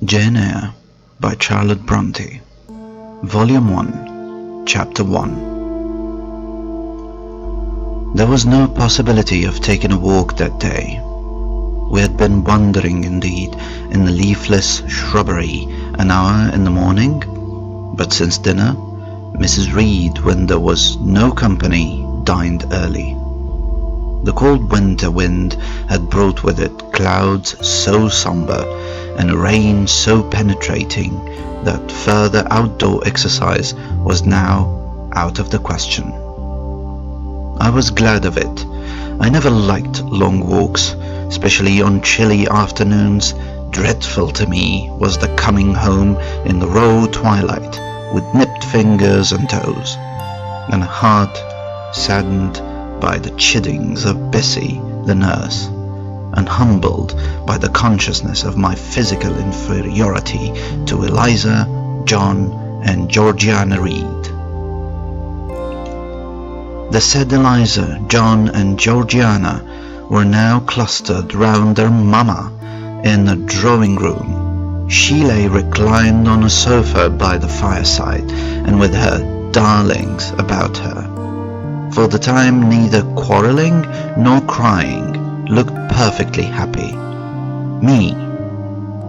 Jane Eyre by Charlotte Bronte, Volume 1, Chapter 1. There was no possibility of taking a walk that day. We had been wandering indeed in the leafless shrubbery an hour in the morning, but since dinner, Mrs. Reed, when there was no company, dined early. The cold winter wind had brought with it clouds so sombre and rain so penetrating that further outdoor exercise was now out of the question. I was glad of it. I never liked long walks, especially on chilly afternoons. Dreadful to me was the coming home in the raw twilight with nipped fingers and toes, and a heart saddened by the chidings of Bessie, the nurse, and humbled by the consciousness of my physical inferiority to Eliza, John, and Georgiana Reed. The said Eliza, John, and Georgiana were now clustered round their mamma in the drawing-room. She lay reclined on a sofa by the fireside, and with her darlings about her. For the time neither quarrelling nor crying, looked perfectly happy. Me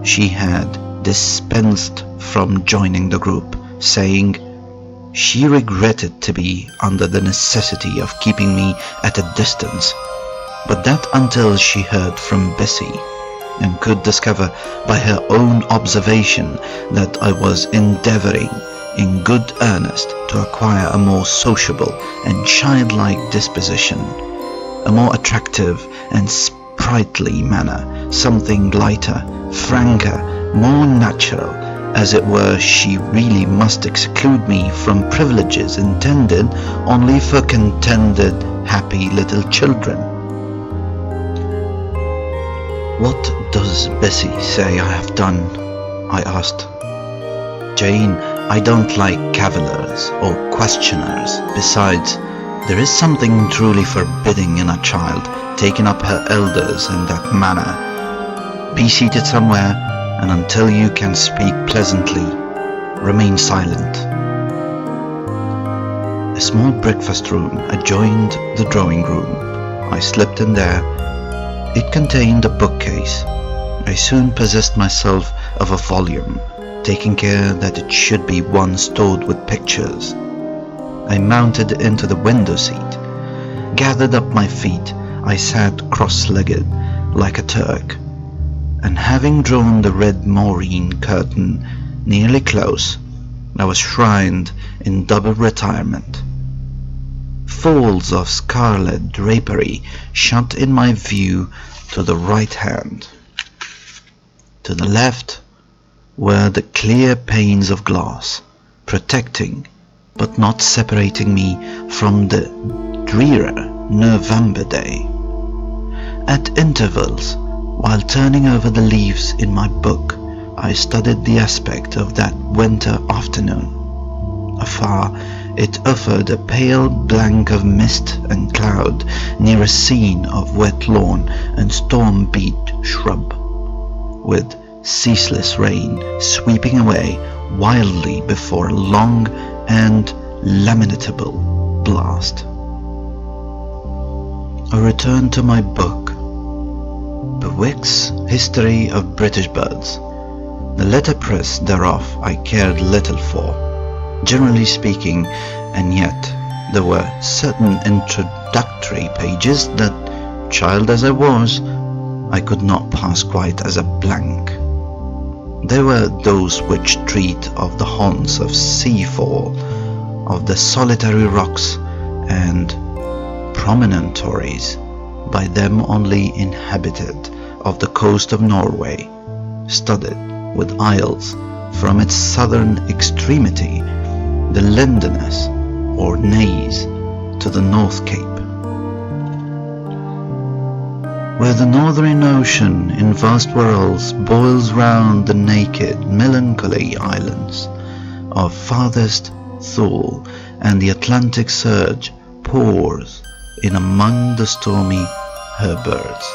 she had dispensed from joining the group, saying she regretted to be under the necessity of keeping me at a distance, but that until she heard from Bessie, and could discover by her own observation that I was endeavouring in good earnest to acquire a more sociable and childlike disposition, a more attractive and sprightly manner, something lighter, franker, more natural, as it were, she really must exclude me from privileges intended only for contented, happy little children. "What does Bessie say I have done?" I asked. "Jane, I don't like cavillers or questioners. Besides, there is something truly forbidding in a child taking up her elders in that manner. Be seated somewhere, and until you can speak pleasantly, remain silent." A small breakfast room adjoined the drawing room. I slipped in there. It contained a bookcase. I soon possessed myself of a volume, taking care that it should be one stored with pictures. I mounted into the window seat, gathered up my feet. I sat cross-legged like a Turk, and having drawn the red moreen curtain nearly close, I was shrined in double retirement. Folds of scarlet drapery shut in my view to the right hand. To the left were the clear panes of glass, protecting but not separating me from the drear November day. At intervals, while turning over the leaves in my book, I studied the aspect of that winter afternoon. Afar, it offered a pale blank of mist and cloud near a scene of wet lawn and storm-beat shrub, with ceaseless rain sweeping away wildly before a long and lamentable blast. I returned to my book, Bewick's History of British Birds. The letterpress thereof I cared little for, generally speaking, and yet there were certain introductory pages that, child as I was, I could not pass quite as a blank. They were those which treat of the haunts of sea-fowl, of the solitary rocks and promontories, by them only inhabited, of the coast of Norway, studded with isles from its southern extremity, the Lindeness or Naze, to the North Cape, where the northern ocean in vast whirls boils round the naked, melancholy islands of farthest Thule, and the Atlantic surge pours in among the stormy Herberts.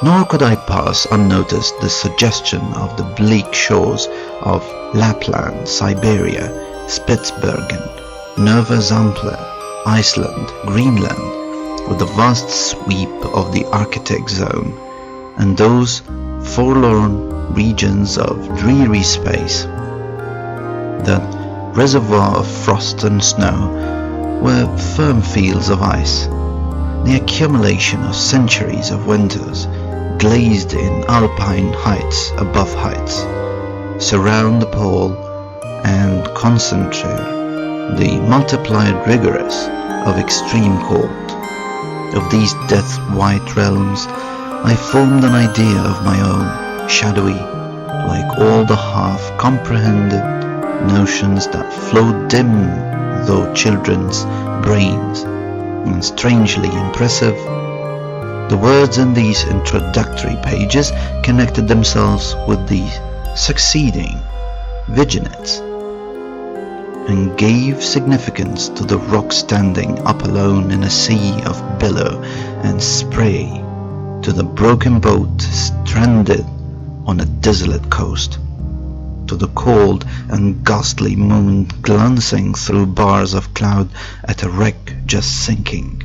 Nor could I pass unnoticed the suggestion of the bleak shores of Lapland, Siberia, Spitsbergen, Nova Zembla, Iceland, Greenland, with the vast sweep of the Arctic zone, and those forlorn regions of dreary space. That reservoir of frost and snow were firm fields of ice, the accumulation of centuries of winters, glazed in alpine heights above heights, surround the pole and concentrate the multiplied rigors of extreme cold. Of these death-white realms I formed an idea of my own, shadowy, like all the half-comprehended notions that float dim though children's brains, and strangely impressive. The words in these introductory pages connected themselves with the succeeding vignettes, and gave significance to the rock standing up alone in a sea of billow and spray, to the broken boat stranded on a desolate coast, to the cold and ghastly moon glancing through bars of cloud at a wreck just sinking.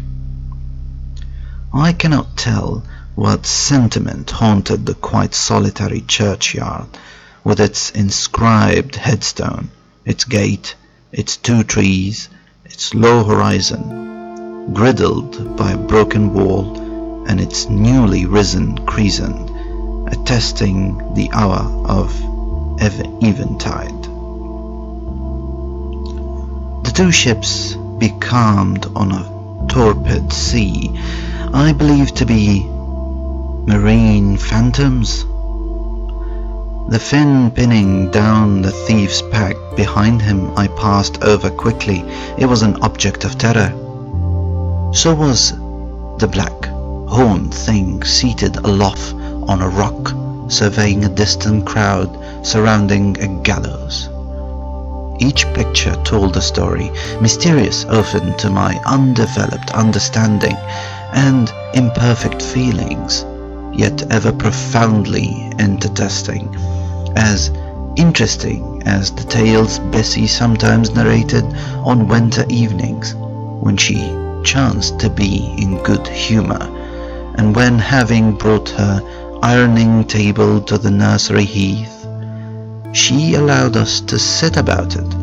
I cannot tell what sentiment haunted the quite solitary churchyard, with its inscribed headstone, its gate, its 2 trees, its low horizon, girdled by a broken wall, and its newly risen crescent, attesting the hour of eventide. The 2 ships becalmed on a torpid sea, I believe to be marine phantoms. The fin pinning down the thief's pack behind him I passed over quickly. It was an object of terror. So was the black, horned thing seated aloft on a rock, surveying a distant crowd surrounding a gallows. Each picture told a story, mysterious often to my undeveloped understanding and imperfect feelings, yet ever profoundly interesting, as interesting as the tales Bessie sometimes narrated on winter evenings, when she chanced to be in good humour, and when, having brought her ironing table to the nursery hearth, she allowed us to sit about it,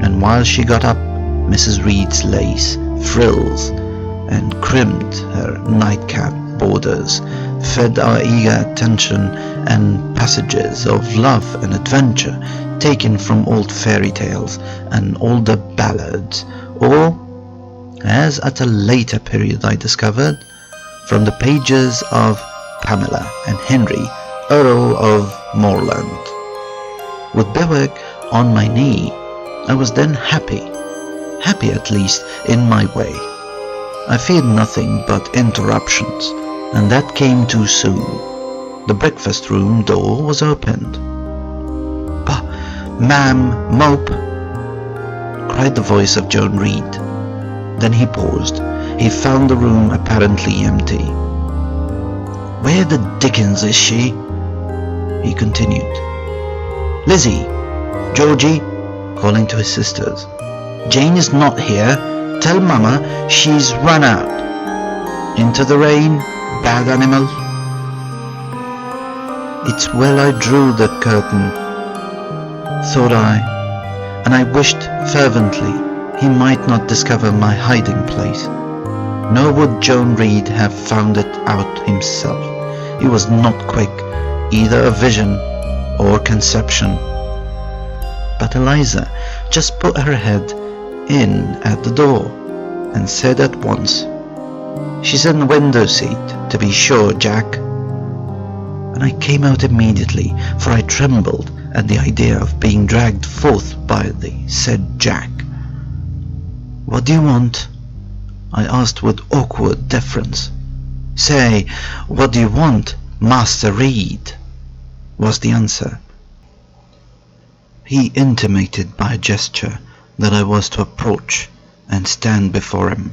and while she got up Mrs. Reed's lace frills and crimped her nightcap borders, fed our eager attention, and passages of love and adventure taken from old fairy tales and older ballads, or, as at a later period I discovered, from the pages of Pamela and Henry, Earl of Morland. With Bewick on my knee, I was then happy at least in my way. I feared nothing but interruptions, and that came too soon. The breakfast room door was opened. "Bah, ma'am, mope!" cried the voice of John Reed. Then he paused. He found the room apparently empty. "Where the dickens is she?" he continued. "Lizzie, Georgie," calling to his sisters, "Jane is not here. Tell Mama she's run out. Into the rain, bad animal." It's well I drew the curtain, thought I, and I wished fervently he might not discover my hiding place. Nor would John Reed have found it out himself. He was not quick, either of vision or conception. But Eliza just put her head in at the door and said at once, "She's in the window seat, to be sure, Jack." And I came out immediately, for I trembled at the idea of being dragged forth by the said Jack. "What do you want?" I asked with awkward deference. "Say, what do you want, Master Reed?" was the answer. He intimated by a gesture that I was to approach and stand before him.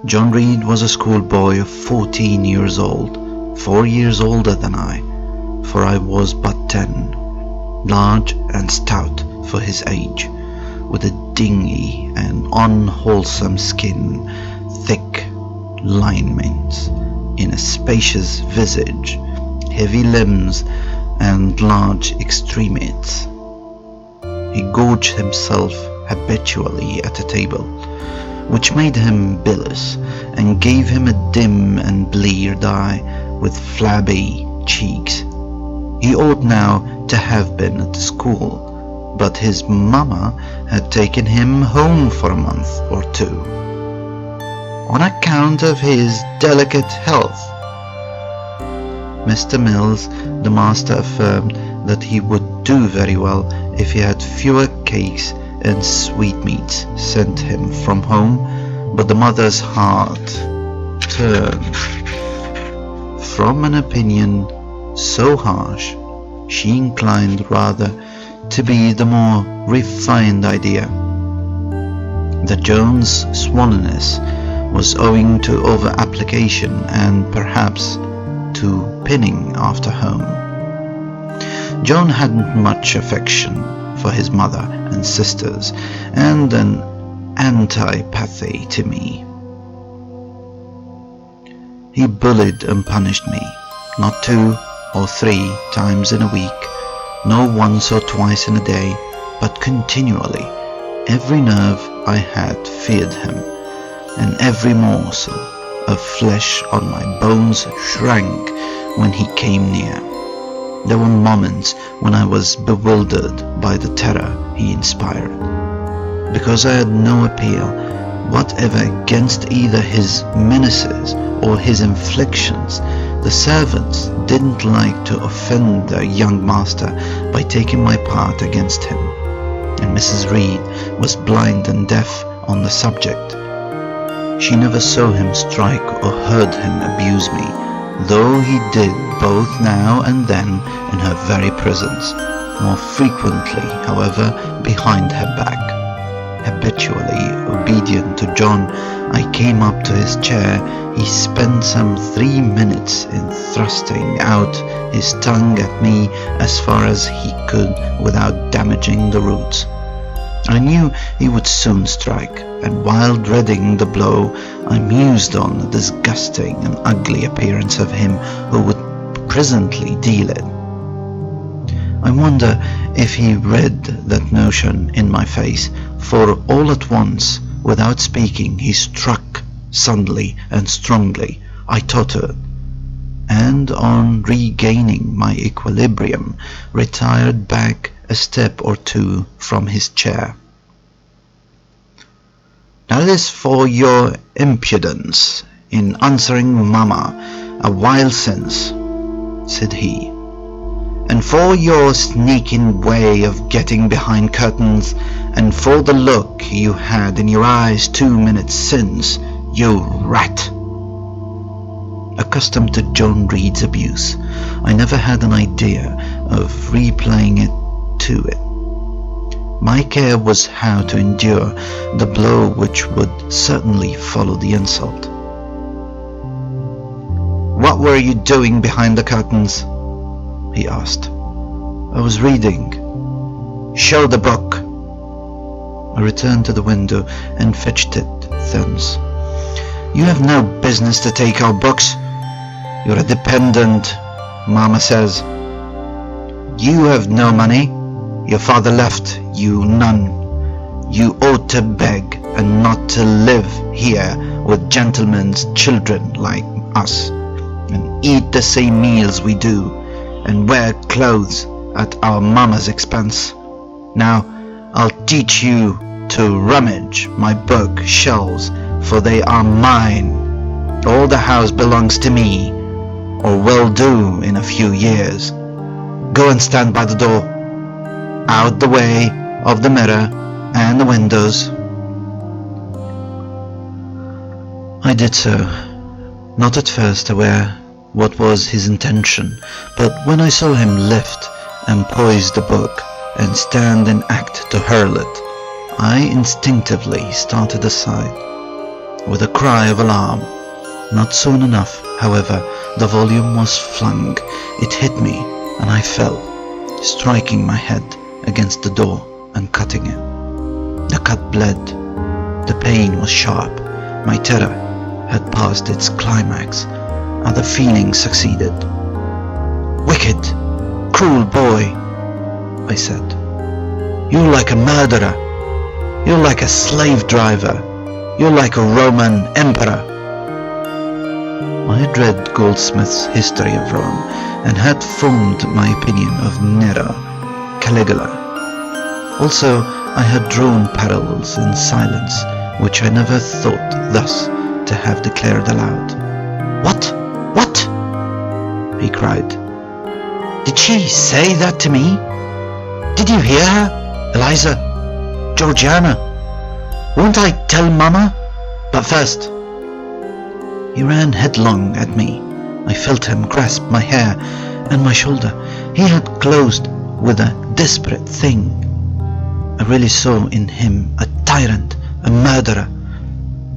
John Reed was a schoolboy of 14 years old, 4 years older than I, for I was but 10, large and stout for his age, with a dingy and unwholesome skin, thick lineaments in a spacious visage, heavy limbs, and large extremities. He gorged himself habitually at a table, which made him bilious and gave him a dim and bleared eye with flabby cheeks. He ought now to have been at the school, but his mamma had taken him home for a month or two, on account of his delicate health. Mr. Mills, the master, affirmed that he would do very well if he had fewer cakes and sweetmeats sent him from home, but the mother's heart turned from an opinion so harsh. She inclined rather to be the more refined idea that Joan's swallenness was owing to over-application and perhaps to pining after home. John hadn't much affection for his mother and sisters, and an antipathy to me. He bullied and punished me, not 2 or 3 times in a week, nor once or twice in a day, but continually. Every nerve I had feared him, and every morsel of flesh on my bones shrank when he came near. There were moments when I was bewildered by the terror he inspired, because I had no appeal whatever against either his menaces or his inflictions. The servants didn't like to offend their young master by taking my part against him, and Mrs. Reed was blind and deaf on the subject. She never saw him strike or heard him abuse me, though he did both now and then in her very presence, more frequently, however, behind her back. Habitually obedient to John, I came up to his chair. He spent some 3 minutes in thrusting out his tongue at me as far as he could without damaging the roots. I knew he would soon strike, and while dreading the blow, I mused on the disgusting and ugly appearance of him who would presently deal it. I wonder if he read that notion in my face, for all at once, without speaking, he struck suddenly and strongly. I tottered, and on regaining my equilibrium, retired back a step or 2 from his chair. "That is for your impudence in answering mamma a while since," said he, "and for your sneaking way of getting behind curtains, and for the look you had in your eyes 2 minutes since, you rat." Accustomed to John Reed's abuse, I never had an idea of replaying it to it. My care was how to endure the blow which would certainly follow the insult. "What were you doing behind the curtains?" he asked. "I was reading." "Show the book." I returned to the window and fetched it thence. "You have no business to take our books. You're a dependent, mamma says. You have no money. Your father left you none. You ought to beg and not to live here with gentlemen's children like us, and eat the same meals we do, and wear clothes at our mamma's expense. Now I'll teach you to rummage my book shelves, for they are mine. All the house belongs to me, or will do in a few years. Go and stand by the door, out the way of the mirror and the windows." I did so, not at first aware what was his intention, but when I saw him lift and poise the book and stand in act to hurl it, I instinctively started aside with a cry of alarm. Not soon enough, however, The volume was flung. It hit me, and I fell, striking my head against the door and cutting it. The cut bled. The pain was sharp. My terror had passed its climax. Other feelings succeeded. "Wicked, cruel boy," I said. "You're like a murderer. You're like a slave driver. You're like a Roman emperor." I had read Goldsmith's History of Rome and had formed my opinion of Nero, Caligula. Also, I had drawn parallels in silence, which I never thought thus to have declared aloud. "What? What?" he cried. "Did she say that to me? Did you hear her? Eliza? Georgiana? Won't I tell Mama? But first..." He ran headlong at me. I felt him grasp my hair and my shoulder. He had closed with a desperate thing. I really saw in him a tyrant, a murderer.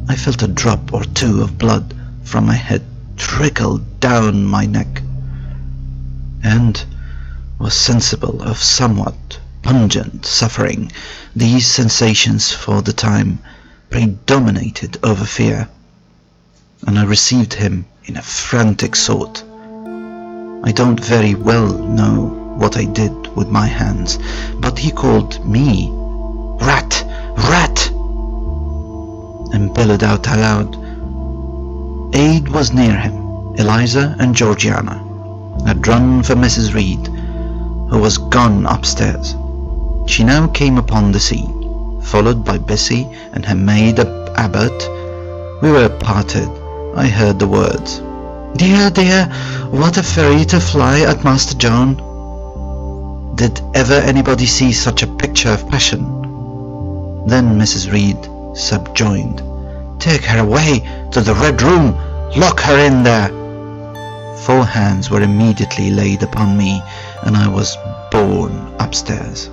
I felt a drop or two of blood from my head trickle down my neck, and was sensible of somewhat pungent suffering. These sensations for the time predominated over fear, and I received him in a frantic sort. I don't very well know what I did with my hands, but he called me "Rat! Rat!" and bellowed out aloud. Aid was near him. Eliza and Georgiana had run for Mrs. Reed, who was gone upstairs. She now came upon the scene, followed by Bessie and her maid Abbott. We were parted. I heard the words, "Dear, dear, what a fury to fly at Master John." Did ever anybody see such a picture of passion? Then Mrs. Reed subjoined, "Take her away to the Red Room. Lock her in there." 4 hands were immediately laid upon me, and I was borne upstairs.